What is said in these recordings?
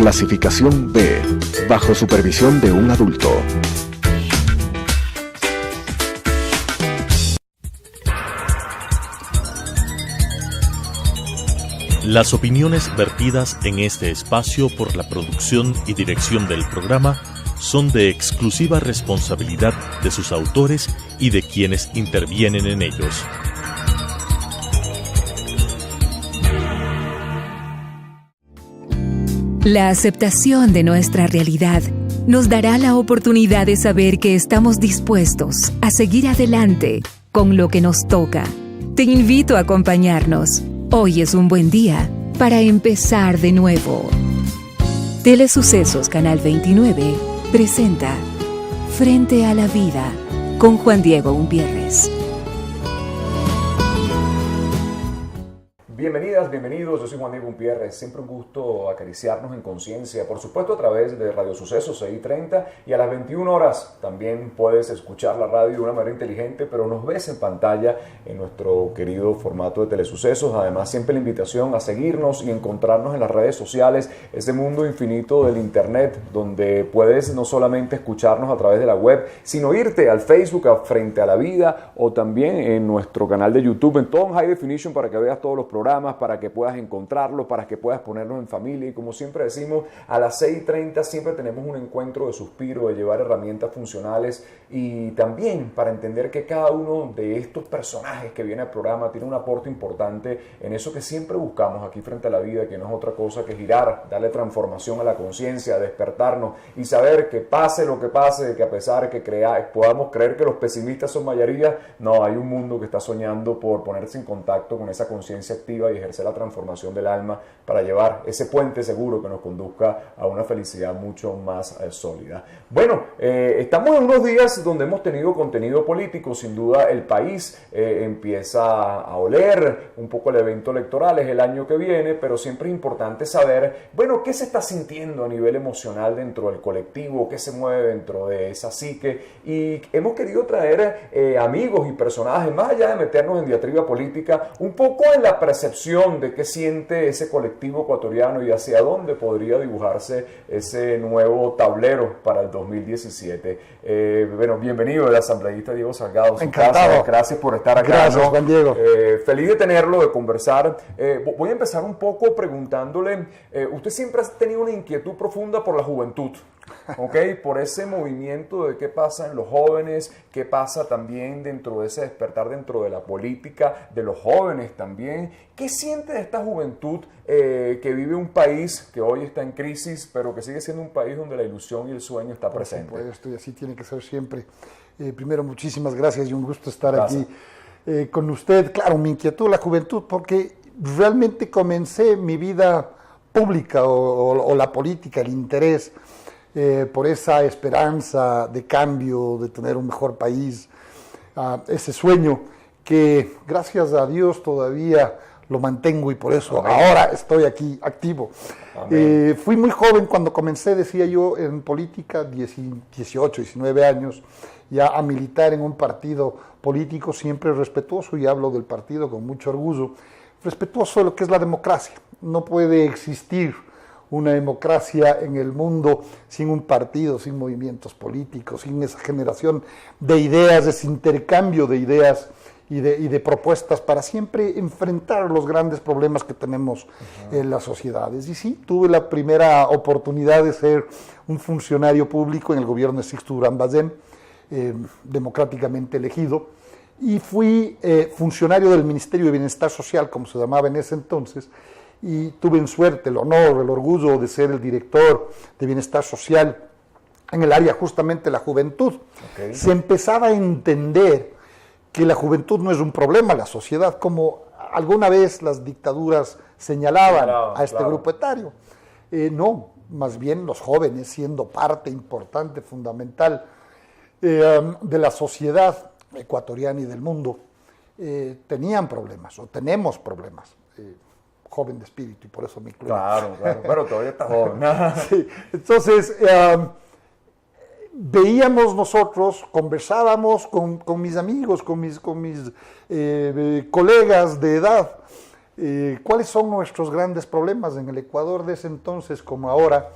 Clasificación B, bajo supervisión de un adulto. Las opiniones vertidas en este espacio por la producción y dirección del programa son de exclusiva responsabilidad de sus autores y de quienes intervienen en ellos. La aceptación de nuestra realidad nos dará la oportunidad de saber que estamos dispuestos a seguir adelante con lo que nos toca. Te invito a acompañarnos. Hoy es un buen día para empezar de nuevo. Telesucesos Canal 29 presenta Frente a la Vida con Juan Diego Umpierres. Bienvenidas, bienvenidos, yo soy Juan Diego Umpierres, siempre un gusto acariciarnos en conciencia, por supuesto a través de Radio Sucesos 6:30 y a las 21 horas también puedes escuchar la radio de una manera inteligente, pero nos ves en pantalla en nuestro querido formato de Telesucesos. Además, siempre la invitación a seguirnos y encontrarnos en las redes sociales, ese mundo infinito del internet, donde puedes no solamente escucharnos a través de la web, sino irte al Facebook, a Frente a la Vida, o también en nuestro canal de YouTube, en todo en High Definition, para que veas todos los programas, para que puedas encontrarlos, para que puedas ponernos en familia. Y como siempre decimos, a las 6:30 siempre tenemos un encuentro de suspiro, de llevar herramientas funcionales y también para entender que cada uno de estos personajes que viene al programa tiene un aporte importante en eso que siempre buscamos aquí Frente a la Vida, que no es otra cosa que girar, darle transformación a la conciencia, despertarnos y saber que pase lo que pase, que a pesar que podamos creer que los pesimistas son mayoría, no, hay un mundo que está soñando por ponerse en contacto con esa conciencia activa y ejercer la transformación del alma para llevar ese puente seguro que nos conduzca a una felicidad mucho más sólida. Bueno, estamos en unos días donde hemos tenido contenido político. Sin duda el país empieza a oler un poco el evento electoral, es el año que viene, pero siempre es importante saber, bueno, qué se está sintiendo a nivel emocional dentro del colectivo, qué se mueve dentro de esa psique, y hemos querido traer amigos y personajes, más allá de meternos en diatriba política, un poco en la percepción de qué siente ese colectivo ecuatoriano y hacia dónde podría dibujarse ese nuevo tablero para el 2017. Bueno, bienvenido el asambleísta Diego Salgado. Encantado. Gracias por estar acá. Gracias, Juan Diego. Feliz de tenerlo, de conversar. Voy a empezar un poco preguntándole, usted siempre ha tenido una inquietud profunda por la juventud, ¿ok? Por ese movimiento de qué pasa en los jóvenes, qué pasa también dentro de ese despertar dentro de la política, de los jóvenes también. ¿Qué siente de esta juventud que vive un país que hoy está en crisis, pero que sigue siendo un país donde la ilusión y el sueño está presente? Por supuesto, y así tiene que ser siempre. Primero, muchísimas gracias y un gusto estar Gracias. aquí con usted. Claro, mi inquietud, la juventud, porque realmente comencé mi vida pública o la política, el interés por esa esperanza de cambio, de tener un mejor país, ese sueño que gracias a Dios todavía lo mantengo y por eso Amén. ahora estoy aquí activo. Fui muy joven cuando comencé, decía yo, en política, 18, 19 años, ya a militar en un partido político, siempre respetuoso, y hablo del partido con mucho orgullo, respetuoso de lo que es la democracia. No puede existir una democracia en el mundo sin un partido, sin movimientos políticos, sin esa generación de ideas, ese intercambio de ideas y de propuestas para siempre enfrentar los grandes problemas que tenemos en las sociedades. Y sí, tuve la primera oportunidad de ser un funcionario público en el gobierno de Sixto Durán Bazén, democráticamente elegido, y fui funcionario del Ministerio de Bienestar Social, como se llamaba en ese entonces, y tuve en suerte, el honor, el orgullo de ser el director de Bienestar Social en el área justamente de la juventud. Okay. Se empezaba a entender que la juventud no es un problema, la sociedad, como alguna vez las dictaduras señalaban a este grupo etario. No, más bien los jóvenes, siendo parte importante, fundamental de la sociedad ecuatoriana y del mundo, tenían problemas, o tenemos problemas. Joven de espíritu, y por eso me incluyo. Claro, pero todavía está joven. Sí. Entonces, veíamos nosotros, conversábamos con mis amigos, con mis colegas de edad, ¿Cuáles son nuestros grandes problemas? En el Ecuador de ese entonces, como ahora,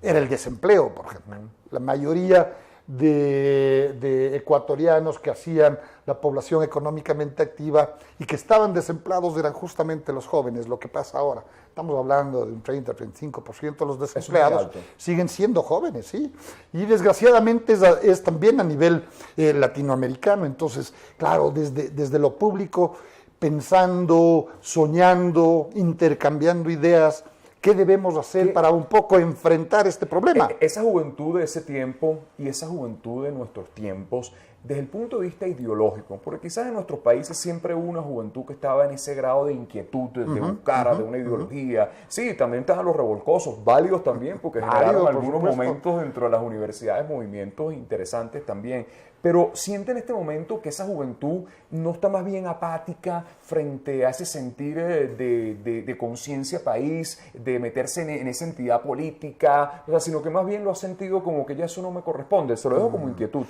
era el desempleo, por ejemplo. La mayoría de ecuatorianos que hacían la población económicamente activa y que estaban desempleados eran justamente los jóvenes, lo que pasa ahora. Estamos hablando de un 30-35% de los desempleados siguen siendo jóvenes, ¿sí? Y desgraciadamente es también a nivel latinoamericano. Entonces, claro, desde lo público, pensando, soñando, intercambiando ideas, ¿qué debemos hacer para un poco enfrentar este problema? Esa juventud de ese tiempo y esa juventud de nuestros tiempos, desde el punto de vista ideológico, porque quizás en nuestros países siempre hubo una juventud que estaba en ese grado de inquietud, de buscar, de una ideología. Sí, también estaban los revolcosos, válidos también, porque generaron algunos momentos dentro de las universidades, movimientos interesantes también. Pero siente en este momento que esa juventud no está más bien apática frente a ese sentir de conciencia país, de meterse en esa entidad política, o sea, sino que más bien lo ha sentido como que ya eso no me corresponde, se lo dejo como inquietud.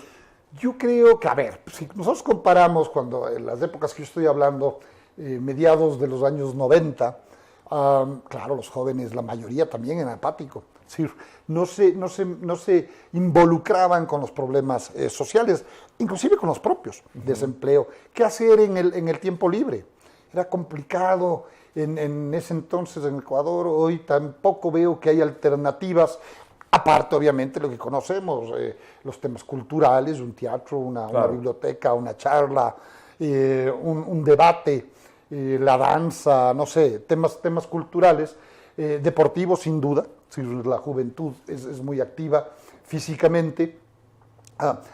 Yo creo que, a ver, si nosotros comparamos cuando en las épocas que yo estoy hablando, mediados de los años 90, claro, los jóvenes, la mayoría también eran apáticos. Es decir, no se involucraban con los problemas sociales, inclusive con los propios, desempleo. ¿Qué hacer en el tiempo libre? Era complicado en ese entonces en Ecuador. Hoy tampoco veo que hay alternativas, aparte obviamente lo que conocemos, los temas culturales, un teatro, una biblioteca, una charla, un debate, la danza, no sé, temas culturales, deportivos sin duda. La juventud es muy activa físicamente.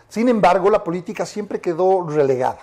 Sin embargo, la política siempre quedó relegada.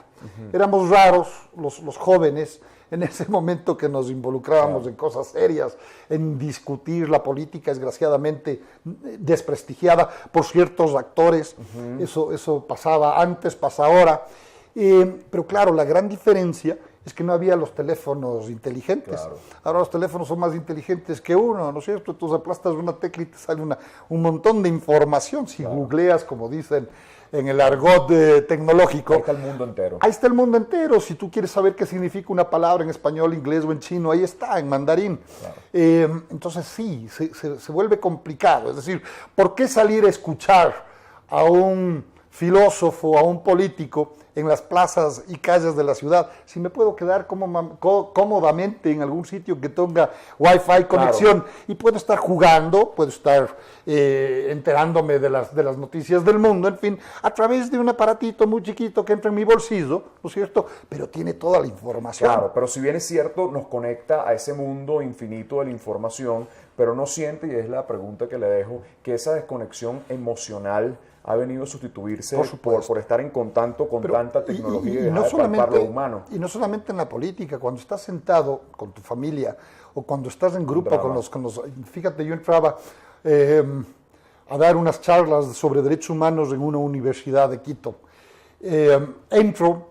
Éramos raros los jóvenes en ese momento que nos involucrábamos en cosas serias, en discutir la política, desgraciadamente desprestigiada por ciertos actores. Eso pasaba antes, pasa ahora. Pero claro, la gran diferencia es que no había los teléfonos inteligentes. Claro. Ahora los teléfonos son más inteligentes que uno, ¿no es cierto? Entonces aplastas una tecla y te sale un montón de información. Si googleas, como dicen en el argot tecnológico. Ahí está el mundo entero. Ahí está el mundo entero. Si tú quieres saber qué significa una palabra en español, inglés o en chino, ahí está, en mandarín. Claro. Entonces sí, se vuelve complicado. Es decir, ¿por qué salir a escuchar a un filósofo, a un político en las plazas y calles de la ciudad, si me puedo quedar cómodamente en algún sitio que tenga Wi-Fi conexión y puedo estar jugando, puedo estar enterándome de las noticias del mundo, en fin, a través de un aparatito muy chiquito que entra en mi bolsillo, ¿no es cierto? Pero tiene toda la información. Claro, pero si bien es cierto, nos conecta a ese mundo infinito de la información, pero no siente, y es la pregunta que le dejo, que esa desconexión emocional ha venido a sustituirse por estar en contacto con tanta tecnología y dejar de palpar lo humano. Y no solamente en la política, cuando estás sentado con tu familia o cuando estás en grupo con los... Fíjate, yo entraba a dar unas charlas sobre derechos humanos en una universidad de Quito. Entro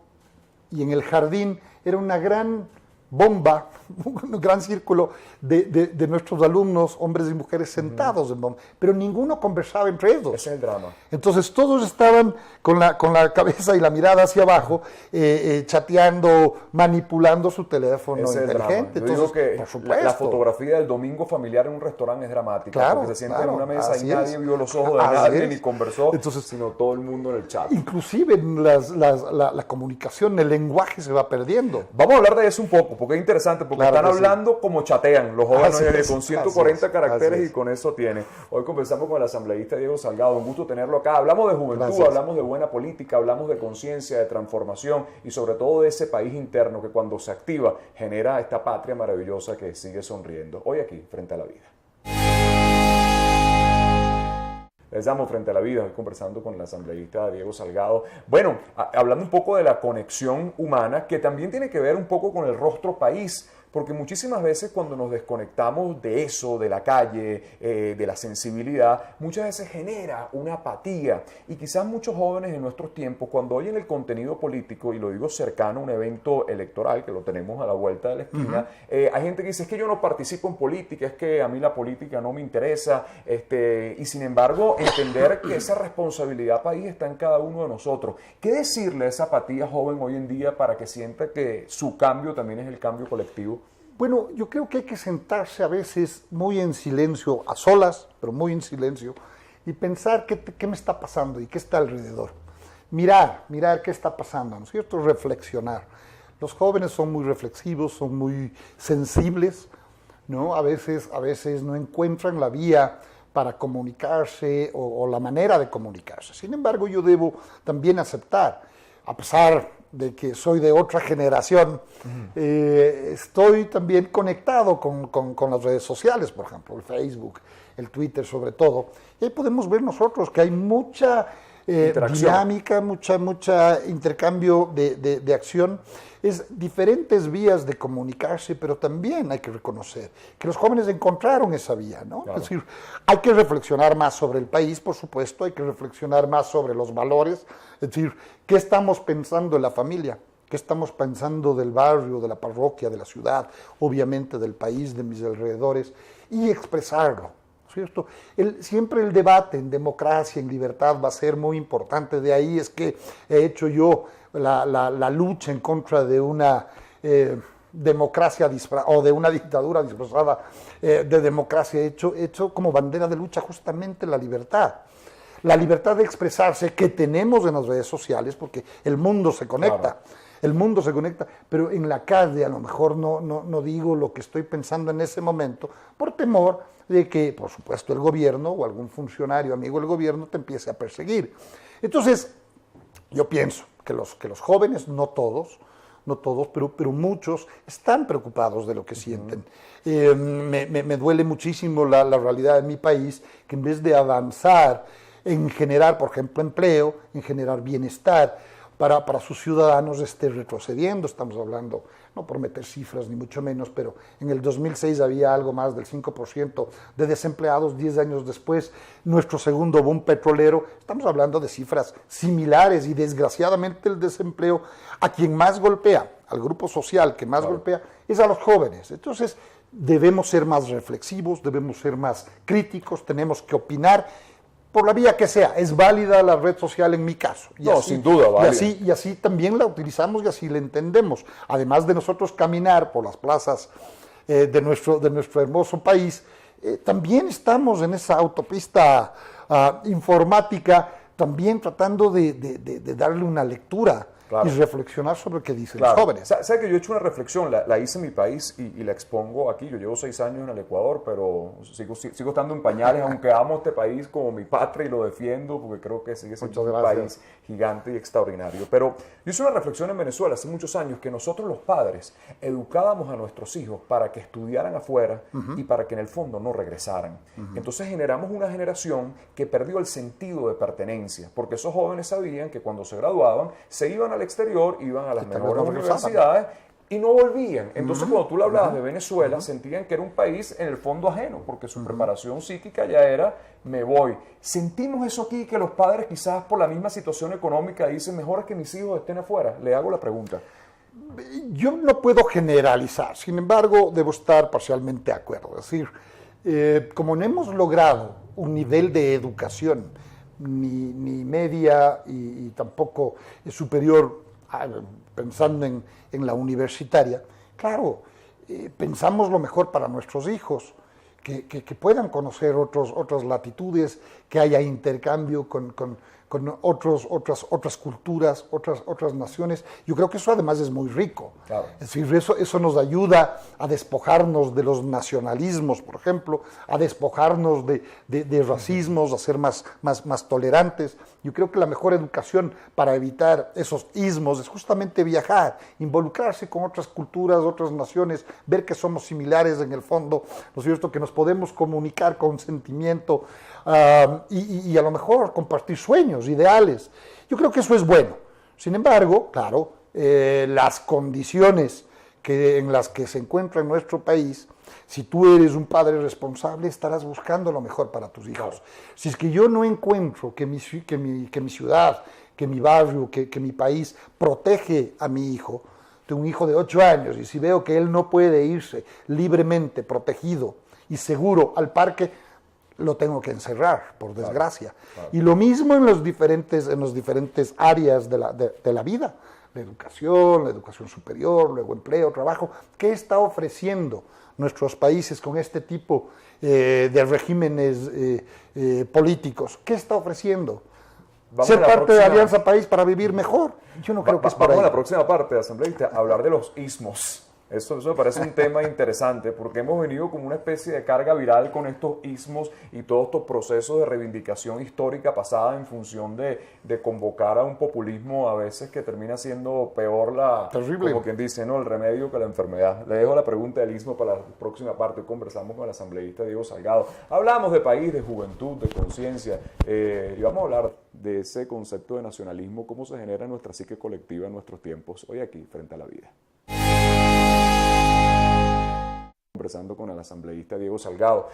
y en el jardín era una gran bomba, un gran círculo de nuestros alumnos, hombres y mujeres sentados en bomba, pero ninguno conversaba entre ellos. Ese es el drama. Entonces todos estaban con la cabeza y la mirada hacia abajo, chateando, manipulando su teléfono inteligente. Yo digo que la fotografía del domingo familiar en un restaurante es dramática, claro, porque se siente en una mesa y nadie vio los ojos de nadie ni conversó, sino todo el mundo en el chat. Inclusive la comunicación, el lenguaje se va perdiendo. Vamos a hablar de eso un poco, porque es interesante, porque están hablando como chatean los jóvenes con 140 caracteres y con eso tiene. Hoy conversamos con el asambleísta Diego Salgado, un gusto tenerlo acá. Hablamos de juventud, hablamos de buena política, hablamos de conciencia, de transformación y sobre todo de ese país interno que cuando se activa genera esta patria maravillosa que sigue sonriendo. Hoy aquí, Frente a la Vida. Les damos Frente a la Vida, conversando con el asambleísta Diego Salgado. Bueno, hablando un poco de la conexión humana, que también tiene que ver un poco con el rostro país, porque muchísimas veces cuando nos desconectamos de eso, de la calle, de la sensibilidad, muchas veces genera una apatía. Y quizás muchos jóvenes en nuestros tiempos, cuando oyen el contenido político, y lo digo cercano a un evento electoral, que lo tenemos a la vuelta de la esquina, hay gente que dice, es que yo no participo en política, es que a mí la política no me interesa, y sin embargo, entender que esa responsabilidad país está en cada uno de nosotros. ¿Qué decirle a esa apatía joven hoy en día para que sienta que su cambio también es el cambio colectivo? Bueno, yo creo que hay que sentarse a veces muy en silencio, a solas, pero muy en silencio, y pensar qué me está pasando y qué está alrededor. Mirar qué está pasando, ¿no es cierto? Reflexionar. Los jóvenes son muy reflexivos, son muy sensibles, ¿no? A veces no encuentran la vía para comunicarse o la manera de comunicarse. Sin embargo, yo debo también aceptar, a pesar de que soy de otra generación, estoy también conectado con las redes sociales, por ejemplo, el Facebook, el Twitter sobre todo, y ahí podemos ver nosotros que hay mucha dinámica, mucha intercambio de acción, es diferentes vías de comunicarse, pero también hay que reconocer que los jóvenes encontraron esa vía, ¿no? Claro. Es decir, hay que reflexionar más sobre el país, por supuesto, hay que reflexionar más sobre los valores, es decir, ¿qué estamos pensando en la familia? ¿Qué estamos pensando del barrio, de la parroquia, de la ciudad, obviamente del país, de mis alrededores? Y expresarlo, ¿cierto? Siempre el debate en democracia, en libertad va a ser muy importante. De ahí es que he hecho yo la lucha en contra de una democracia o de una dictadura disfrazada de democracia. He hecho como bandera de lucha justamente la libertad de expresarse que tenemos en las redes sociales, porque el mundo se conecta. Claro. El mundo se conecta, pero en la calle a lo mejor no digo lo que estoy pensando en ese momento, por temor de que, por supuesto, el gobierno o algún funcionario amigo del gobierno te empiece a perseguir. Entonces, yo pienso que los jóvenes, no todos, pero muchos están preocupados de lo que sienten. Me duele muchísimo la realidad de mi país, que en vez de avanzar en generar, por ejemplo, empleo, en generar bienestar para sus ciudadanos, esté retrocediendo. Estamos hablando, no por meter cifras ni mucho menos, pero en el 2006 había algo más del 5% de desempleados. 10 años después, nuestro segundo boom petrolero, estamos hablando de cifras similares, y desgraciadamente el desempleo a quien más golpea, al grupo social que más golpea, es a los jóvenes. Entonces debemos ser más reflexivos, debemos ser más críticos, tenemos que opinar por la vía que sea. Es válida la red social en mi caso. Sin duda, válida. Y así también la utilizamos y así la entendemos. Además de nosotros caminar por las plazas de nuestro hermoso país, también estamos en esa autopista informática, también tratando de darle una lectura. Claro. Y reflexionar sobre qué dicen los jóvenes. ¿Sabes que yo he hecho una reflexión? La hice en mi país y la expongo aquí. Yo llevo 6 años en el Ecuador, pero sigo estando en pañales, aunque amo este país como mi patria y lo defiendo, porque creo que sigue siendo un país gigante y extraordinario. Pero yo hice una reflexión en Venezuela hace muchos años, que nosotros los padres educábamos a nuestros hijos para que estudiaran afuera y para que en el fondo no regresaran. Entonces generamos una generación que perdió el sentido de pertenencia, porque esos jóvenes sabían que cuando se graduaban se iban al exterior, iban a las mejores universidades y no volvían. Entonces cuando tú le hablabas de Venezuela, sentían que era un país en el fondo ajeno, porque su preparación psíquica ya era, me voy. Sentimos eso aquí, que los padres quizás por la misma situación económica dicen, mejor es que mis hijos estén afuera. Le hago la pregunta. Yo no puedo generalizar, sin embargo debo estar parcialmente de acuerdo. Es decir, como no hemos logrado un nivel de educación ni media y tampoco superior, pensando en la universitaria, claro, pensamos lo mejor para nuestros hijos, que puedan conocer otras latitudes, que haya intercambio con otras culturas, otras naciones. Yo creo que eso además es muy rico. Claro. Es decir, eso nos ayuda a despojarnos de los nacionalismos, por ejemplo, a despojarnos de racismos, a ser más tolerantes. Yo creo que la mejor educación para evitar esos ismos es justamente viajar, involucrarse con otras culturas, otras naciones, ver que somos similares en el fondo, ¿no es cierto?, que nos podemos comunicar con sentimiento y a lo mejor compartir sueños, ideales. Yo creo que eso es bueno. Sin embargo, claro, las condiciones en las que se encuentra en nuestro país, si tú eres un padre responsable, estarás buscando lo mejor para tus hijos. Si es que yo no encuentro que mi ciudad, que mi barrio, que mi país protege a mi hijo, tengo un hijo de 8 años, y si veo que él no puede irse libremente, protegido y seguro al parque, lo tengo que encerrar, por desgracia. Claro. Y lo mismo en los diferentes áreas de la vida. la educación superior, luego empleo, trabajo. ¿Qué está ofreciendo nuestros países con este tipo de regímenes políticos? ¿Qué está ofreciendo? Ser parte de Alianza País para vivir mejor. Yo no creo que es por ahí. Vamos a la próxima parte, asambleísta, hablar de los ismos. Eso me parece un tema interesante porque hemos venido como una especie de carga viral con estos ismos y todos estos procesos de reivindicación histórica pasada en función de convocar a un populismo a veces que termina siendo peor terrible, como quien dice, ¿no? El remedio que la enfermedad. Le dejo la pregunta del ismo para la próxima parte. Hoy conversamos con el asambleísta Diego Salgado. Hablamos de país, de juventud, de conciencia y vamos a hablar de ese concepto de nacionalismo, cómo se genera en nuestra psique colectiva en nuestros tiempos, hoy aquí, frente a la vida. Conversando con el asambleísta Diego Salgado.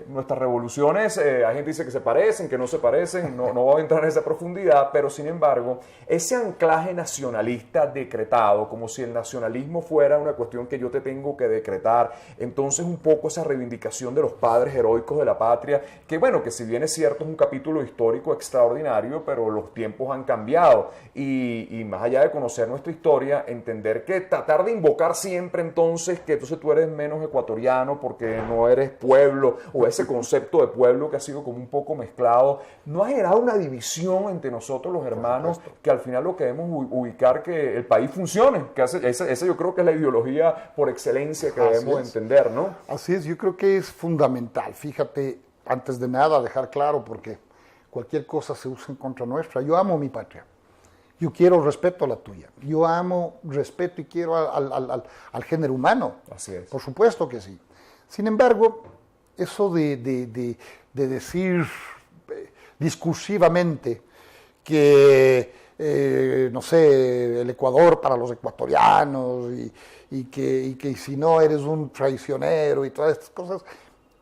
Nuestras revoluciones, hay gente que dice que se parecen, que no se parecen, no voy a entrar en esa profundidad, pero sin embargo, ese anclaje nacionalista decretado, como si el nacionalismo fuera una cuestión que yo te tengo que decretar, entonces un poco esa reivindicación de los padres heroicos de la patria, que bueno, que si bien es cierto es un capítulo histórico extraordinario, pero los tiempos han cambiado y más allá de conocer nuestra historia, entender que tratar de invocar siempre entonces que entonces tú eres menos ecuatoriano porque no eres pueblo, o ese concepto de pueblo que ha sido como un poco mezclado, no ha generado una división entre nosotros los hermanos, que al final lo que debemos ubicar que el país funcione, que esa yo creo que es la ideología por excelencia que debemos entender, ¿no? Así es, yo creo que es fundamental, fíjate, antes de nada dejar claro, porque cualquier cosa se usa en contra nuestra, yo amo mi patria. Yo quiero respeto a la tuya. Yo amo, respeto y quiero al género humano. Así es. Por supuesto que sí. Sin embargo, eso de decir discursivamente que, no sé, el Ecuador para los ecuatorianos y que si no eres un traicionero y todas estas cosas,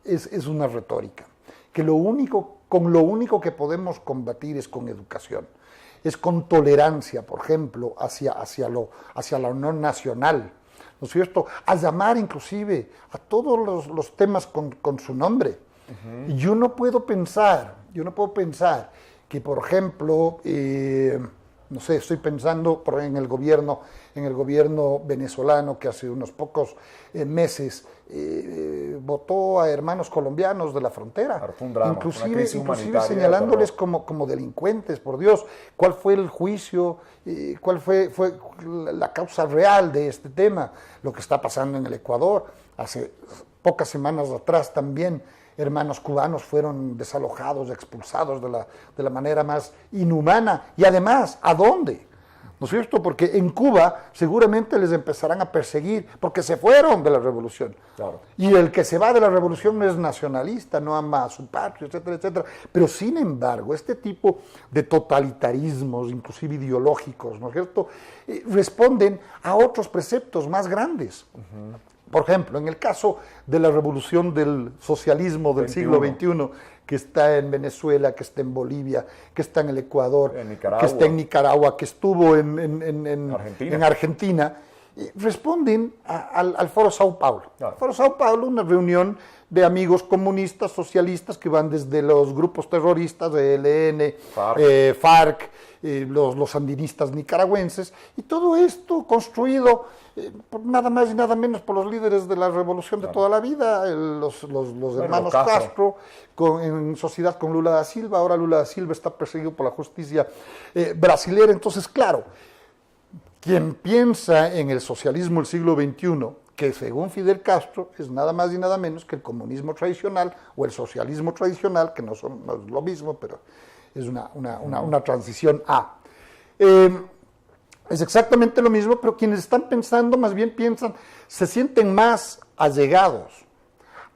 es una retórica. Que con lo único que podemos combatir es con educación. Es con tolerancia, por ejemplo, hacia la unión nacional, ¿no es cierto? A llamar inclusive a todos los temas con su nombre. Uh-huh. Yo no puedo pensar que, por ejemplo, no sé, estoy pensando en el gobierno venezolano que hace unos pocos meses votó a hermanos colombianos de la frontera, inclusive señalándoles como delincuentes, por Dios. ¿Cuál fue el juicio? ¿Cuál fue la causa real de este tema? Lo que está pasando en el Ecuador. Hace pocas semanas atrás también hermanos cubanos fueron desalojados, expulsados de la manera más inhumana. Y además, ¿a dónde? ¿No es cierto? Porque en Cuba seguramente les empezarán a perseguir porque se fueron de la revolución. Claro. Y el que se va de la revolución no es nacionalista, no ama a su patria, etcétera, etcétera. Pero sin embargo, este tipo de totalitarismos, inclusive ideológicos, ¿no es cierto?, responden a otros preceptos más grandes. Uh-huh. Por ejemplo, en el caso de la revolución del socialismo del siglo XXI, que está en Venezuela, que está en Bolivia, que está en el Ecuador, que está en Nicaragua, que estuvo en Argentina, responden al Foro Sao Paulo. Claro. Foro Sao Paulo, una reunión de amigos comunistas, socialistas, que van desde los grupos terroristas de ELN, FARC, los sandinistas nicaragüenses, y todo esto construido nada más y nada menos por los líderes de la revolución de toda la vida, los hermanos Castro, en sociedad con Lula da Silva. Ahora Lula da Silva está perseguido por la justicia brasilera. Entonces, claro, quien piensa en el socialismo del siglo XXI, que según Fidel Castro es nada más y nada menos que el comunismo tradicional o el socialismo tradicional, que no es lo mismo, pero es una transición a. Es exactamente lo mismo, pero quienes están pensando, más bien se sienten más allegados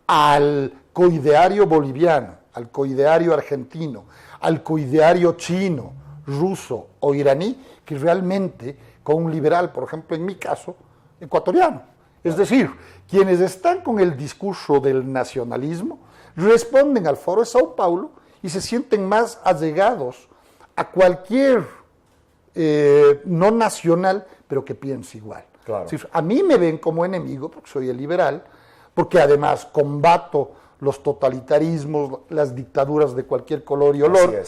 al coideario boliviano, al coideario argentino, al coideario chino, ruso o iraní, que realmente con un liberal, por ejemplo, en mi caso, ecuatoriano. Es decir, quienes están con el discurso del nacionalismo responden al Foro de Sao Paulo y se sienten más allegados a cualquier no nacional, pero que piense igual. Claro. A mí me ven como enemigo, porque soy el liberal, porque además combato los totalitarismos, las dictaduras de cualquier color y olor.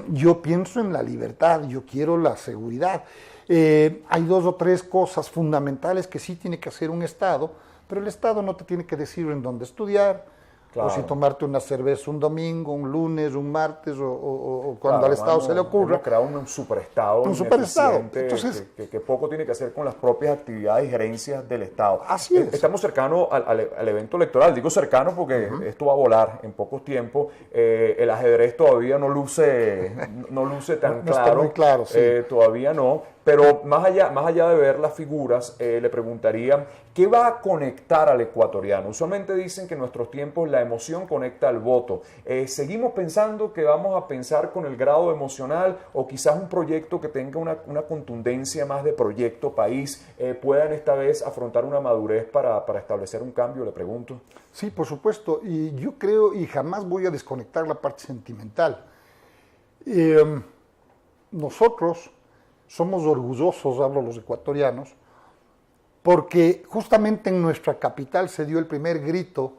Yo pienso en la libertad, yo quiero la seguridad. Hay 2 o 3 cosas fundamentales que sí tiene que hacer un Estado, pero el Estado no te tiene que decir en dónde estudiar, o si tomarte una cerveza un domingo, un lunes, un martes, o cuando al Estado se le ocurra. Hemos creado un superestado. Un superestado. Entonces, que poco tiene que hacer con las propias actividades y gerencias del Estado. Así es. Estamos cercanos al evento electoral. Digo cercano porque esto va a volar en pocos tiempos. El ajedrez todavía no luce tan no está muy claro, sí. Todavía no. Pero más allá de ver las figuras, le preguntaría, ¿qué va a conectar al ecuatoriano? Usualmente dicen que en nuestros tiempos la emoción conecta al voto. ¿Seguimos pensando que vamos a pensar con el grado emocional o quizás un proyecto que tenga una contundencia más de proyecto país puedan esta vez afrontar una madurez para establecer un cambio? Le pregunto. Sí, por supuesto. Y yo creo, y jamás voy a desconectar la parte sentimental. Nosotros somos orgullosos, hablo los ecuatorianos, porque justamente en nuestra capital se dio el primer grito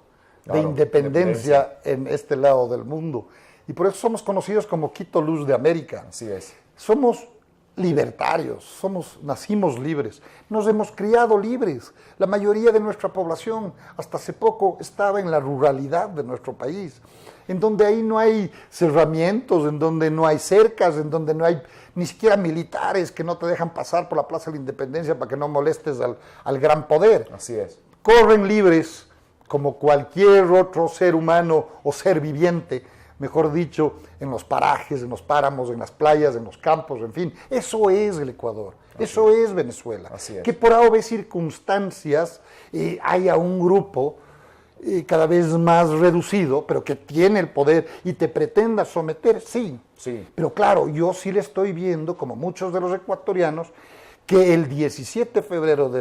de independencia en este lado del mundo. Y por eso somos conocidos como Quito Luz de América. Así es. Somos libertarios, nacimos libres, nos hemos criado libres. La mayoría de nuestra población hasta hace poco estaba en la ruralidad de nuestro país, en donde ahí no hay cerramientos, en donde no hay cercas, en donde no hay ni siquiera militares que no te dejan pasar por la Plaza de la Independencia para que no molestes al gran poder. Así es. Corren libres como cualquier otro ser humano o ser viviente, mejor dicho, en los parajes, en los páramos, en las playas, en los campos, en fin. Eso es el Ecuador, eso es Venezuela. Así es. Que por A circunstancias haya un grupo cada vez más reducido, pero que tiene el poder y te pretenda someter, sí. Pero claro, yo sí le estoy viendo, como muchos de los ecuatorianos, que el 19 de febrero de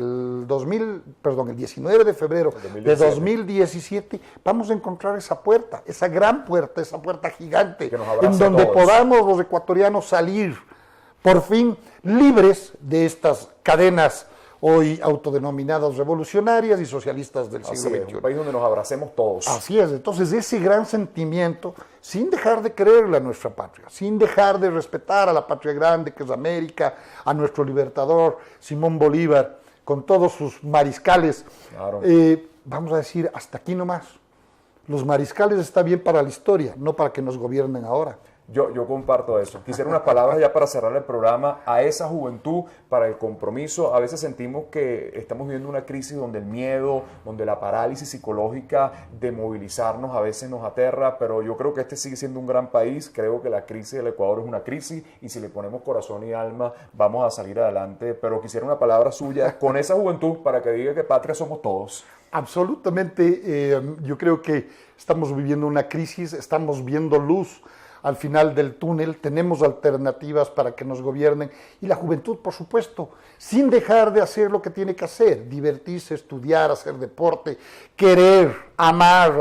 2017 vamos a encontrar esa puerta, esa gran puerta, esa puerta gigante, en donde podamos los ecuatorianos salir, por fin, libres de estas cadenas hoy autodenominadas revolucionarias y socialistas del siglo XXI. Un país donde nos abracemos todos. Así es, entonces ese gran sentimiento, sin dejar de creerle a nuestra patria, sin dejar de respetar a la patria grande que es América, a nuestro libertador Simón Bolívar, con todos sus mariscales, claro. Vamos a decir, hasta aquí nomás. Los mariscales están bien para la historia, no para que nos gobiernen ahora. Yo comparto eso. Quisiera unas palabras ya para cerrar el programa a esa juventud, para el compromiso. A veces sentimos que estamos viviendo una crisis donde el miedo, donde la parálisis psicológica de movilizarnos a veces nos aterra, pero yo creo que este sigue siendo un gran país. Creo que la crisis del Ecuador es una crisis y si le ponemos corazón y alma vamos a salir adelante. Pero quisiera una palabra suya con esa juventud para que diga que patria somos todos. Absolutamente. Yo creo que estamos viviendo una crisis, estamos viendo luz al final del túnel, tenemos alternativas para que nos gobiernen y la juventud, por supuesto, sin dejar de hacer lo que tiene que hacer, divertirse, estudiar, hacer deporte, querer, amar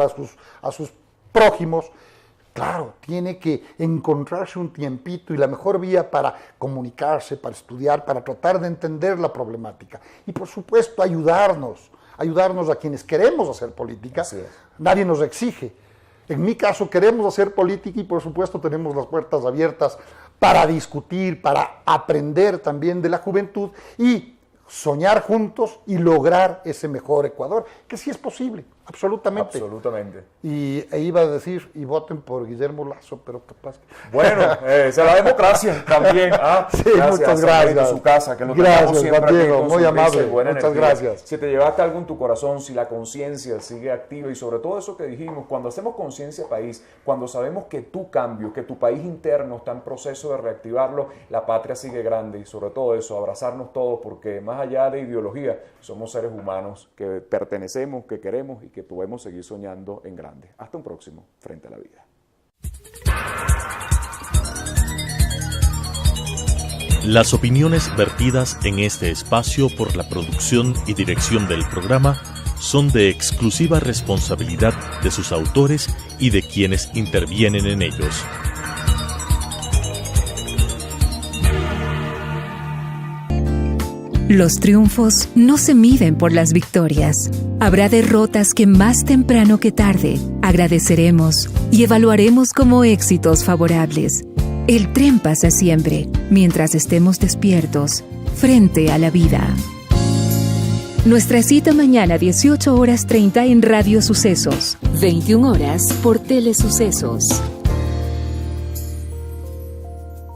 a sus prójimos. Claro, tiene que encontrarse un tiempito y la mejor vía para comunicarse, para estudiar, para tratar de entender la problemática y, por supuesto, ayudarnos a quienes queremos hacer política. Nadie nos exige. En mi caso, queremos hacer política y, por supuesto, tenemos las puertas abiertas para discutir, para aprender también de la juventud y soñar juntos y lograr ese mejor Ecuador, que sí es posible, absolutamente. Absolutamente. Y iba a decir, y voten por Guillermo Lasso, pero capaz que... Bueno, esa es la democracia también. Sí, muchas gracias. Su casa, que lo gracias, siempre Diego, muy amable, muchas energía. Gracias. Si te llevaste algo en tu corazón, si la conciencia sigue activa y sobre todo eso que dijimos, cuando hacemos conciencia país, cuando sabemos que tu cambio, que tu país interno está en proceso de reactivarlo, la patria sigue grande y sobre todo eso, abrazarnos todos porque más allá de ideología, somos seres humanos que pertenecemos, que queremos y que podemos seguir soñando en grande. Hasta un próximo Frente a la Vida. Las opiniones vertidas en este espacio por la producción y dirección del programa son de exclusiva responsabilidad de sus autores y de quienes intervienen en ellos. Los triunfos no se miden por las victorias. Habrá derrotas que más temprano que tarde Agradeceremos y evaluaremos como éxitos favorables. El tren pasa siempre, mientras estemos despiertos, frente a la vida. Nuestra cita mañana 18:30 en Radio Sucesos, 21 horas por Telesucesos.